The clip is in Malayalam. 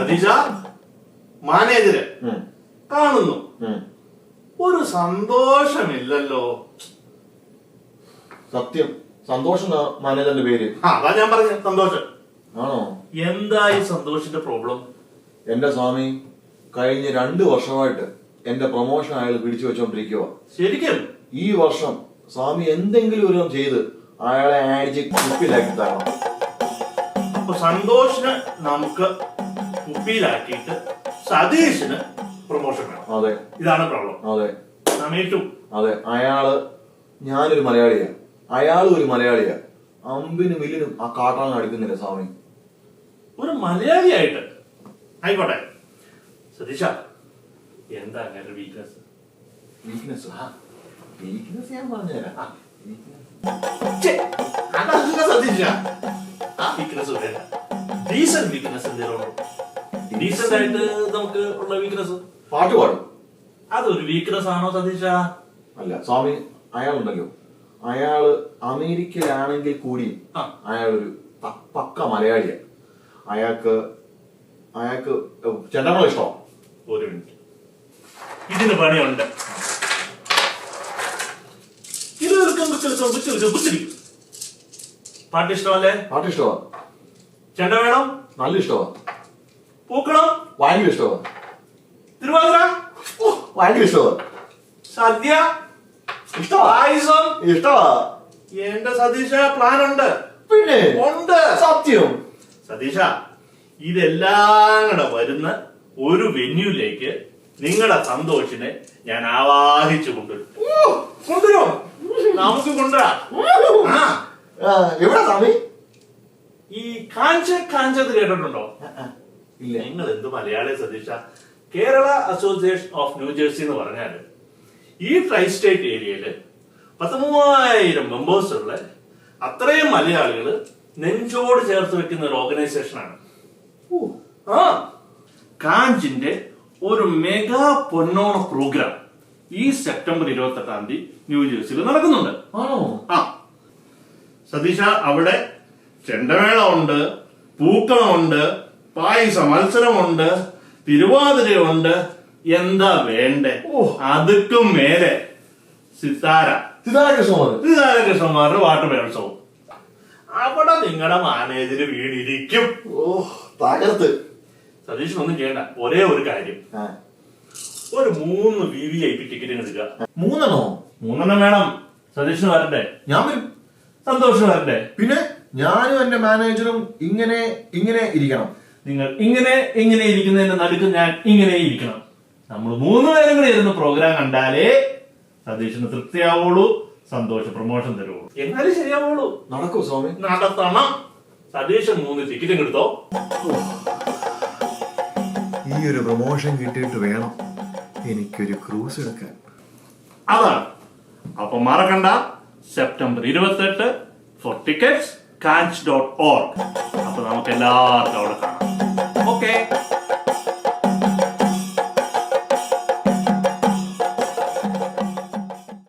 സതീശ മാനേജര് കാണുന്നു, ഒരു സന്തോഷമില്ലല്ലോ. സത്യം, സന്തോഷം മാനേജറിന്റെ പേര്. അതാ ഞാൻ പറഞ്ഞ സന്തോഷം. ആണോ? എന്തായി സന്തോഷിന്റെ പ്രോബ്ലം? എന്റെ സ്വാമി, കഴിഞ്ഞ 2 വർഷമായിട്ട് എന്റെ പ്രൊമോഷൻ അയാൾ പിടിച്ചു വെച്ചോണ്ടിരിക്കുക. ശരിക്കും ഈ വർഷം സ്വാമി എന്തെങ്കിലും ഒരു ചെയ്ത് അയാളെ അടിച്ച് കുപ്പിയിലാക്കി തരണം. അപ്പൊ സന്തോഷിന് നമുക്ക് കുപ്പിയിലാക്കിയിട്ട് സതീഷിന് പ്രൊമോഷൻ വേണം. അതെ, ഇതാണ് പ്രോബ്ലം. അതെ, അതെ. ഞാനൊരു മലയാളിയാ, അയാളും ഒരു മലയാളിയാ. അമ്പിനും വില്ലിനും ആ കാട്ടാണ് അടിക്കുന്നില്ല സ്വാമി. ഒരു മലയാളിയായിട്ട് ആയിക്കോട്ടെ. സതീഷ, എന്താ അങ്ങനെ വീക്ക്നെസ്? വീക്ക്നെസ് ഞാൻ പറഞ്ഞുതരാം. സതീഷ, ആ വീക്ക്നെസ് വേണ്ട. ഡീസന്റ് വീക്ക്നെസ് എന്തെങ്കിലും ഡീസന്റ് ആയിട്ട് നമുക്ക് ഉള്ള വീക്ക്നെസ്. പാട്ട് പാടും. അതൊരു വീക്ക്നെസ് ആണോ സതീഷ? അല്ല സ്വാമി, അയാളുണ്ടല്ലോ, അയാള് അമേരിക്കയിലാണെങ്കിൽ കൂടി അയാളൊരു പക്ക മലയാളിയാണ്. അയാൾക്ക് ചെണ്ടമേളം ഇഷ്ടം. ഒരു മിനിറ്റ്, ഇതിന് പണിയുണ്ട്. പാട്ട് ഇഷ്ടമല്ലേ? പാട്ട് ഇഷ്ടമാ. ചെണ്ട വേണം? നല്ല ഇഷ്ടമാ. പൂക്കളം? ഭയങ്കര ഇഷ്ടമാ. തിരുവാതിര? ഭയങ്കര ഇഷ്ടമാ. സദ്യ? ഇഷ്ടമാ. പായസം? ഇഷ്ടമാ. എന്റെ സതീഷ പ്ലാൻ ഉണ്ട്. പിന്നെ ഉണ്ട്. സത്യം. സതീഷ, ഇതെല്ലാം കൂടെ വരുന്ന ഒരു വെന്യൂലേക്ക് നിങ്ങളുടെ സന്തോഷിനെ ഞാൻ ആവാഹിച്ചു കൊണ്ടുവരും. നമുക്ക് കൊണ്ടുവരാം. എവിടെ സ്വാമി? ഈ കാഞ്ചത് കേട്ടിട്ടുണ്ടോ? ഇല്ല. നിങ്ങൾ എന്ത് മലയാളി സതീഷ? കേരള അസോസിയേഷൻ ഓഫ് ന്യൂജേഴ്സി എന്ന് പറഞ്ഞാല് ഈ ട്രൈ സ്റ്റേറ്റ് ഏരിയയില് 13,000 മെമ്പേഴ്സ് ഉള്ള അത്രയും മലയാളികള് നെഞ്ചോട് ചേർത്ത് വെക്കുന്ന ഒരു ഓർഗനൈസേഷനാണ്. കാഞ്ചിന്റെ ഒരു മെഗാ പൊന്നോണ പ്രോഗ്രാം ഈ സെപ്റ്റംബർ 28 ന്യൂജേഴ്സിയിൽ നടക്കുന്നുണ്ട്. സതീഷ, അവിടെ ചെണ്ടമേളമുണ്ട്, പൂക്കളമുണ്ട്, പായസ മത്സരമുണ്ട്, തിരുവാതിരയുണ്ട്. എന്താ വേണ്ടേ? അതുക്കും മേലെ സിതാരകൃഷ്ണന്മാരുടെ വാട്ടുമേളവും. അവിടെ നിങ്ങളുടെ മാനേജര് വീണിരിക്കും. തകർത്ത്. സതീഷിനൊന്നും ചെയ്യണ്ട. ഒരേ ഒരു കാര്യം, ഒരു 3 VVIP ടിക്കറ്റ് എടുക്കുക. 3 വേണം. സതീഷിന് വരണ്ടേ? ഞാൻ വരും. സന്തോഷിന് വരണ്ടേ? പിന്നെ ഞാനും എന്റെ മാനേജറും ഇങ്ങനെ ഇരിക്കണം. നിങ്ങൾ ഇങ്ങനെ ഇരിക്കുന്നതിന്റെ നടുക്ക് ഞാൻ ഇങ്ങനെ ഇരിക്കണം. നമ്മൾ 3 പേരും കൂടെ ഇരുന്ന് പ്രോഗ്രാം കണ്ടാലേ സതീഷിന് തൃപ്തിയാവുള്ളൂ, സന്തോഷ പ്രൊമോഷൻ തരുള്ളൂ. എന്നാലും ശരിയാവുള്ളൂ. നടക്കൂ സ്വാമി. നടത്തണം. സതീഷ് 3 ടിക്കറ്റും എടുത്തോ. ഈ ഒരു പ്രൊമോഷൻ കിട്ടിയിട്ട് വേണം എനിക്കൊരു ക്രൂസ് എടുക്കാൻ. അതാണ്. അപ്പൊ മറക്കണ്ട, സെപ്റ്റംബർ 28 ഫോർ ടിക്കറ്റ്സ് kanch.org. അപ്പൊ നമുക്ക് എല്ലാവർക്കും അവിടെ കാണാം. ഓക്കെ.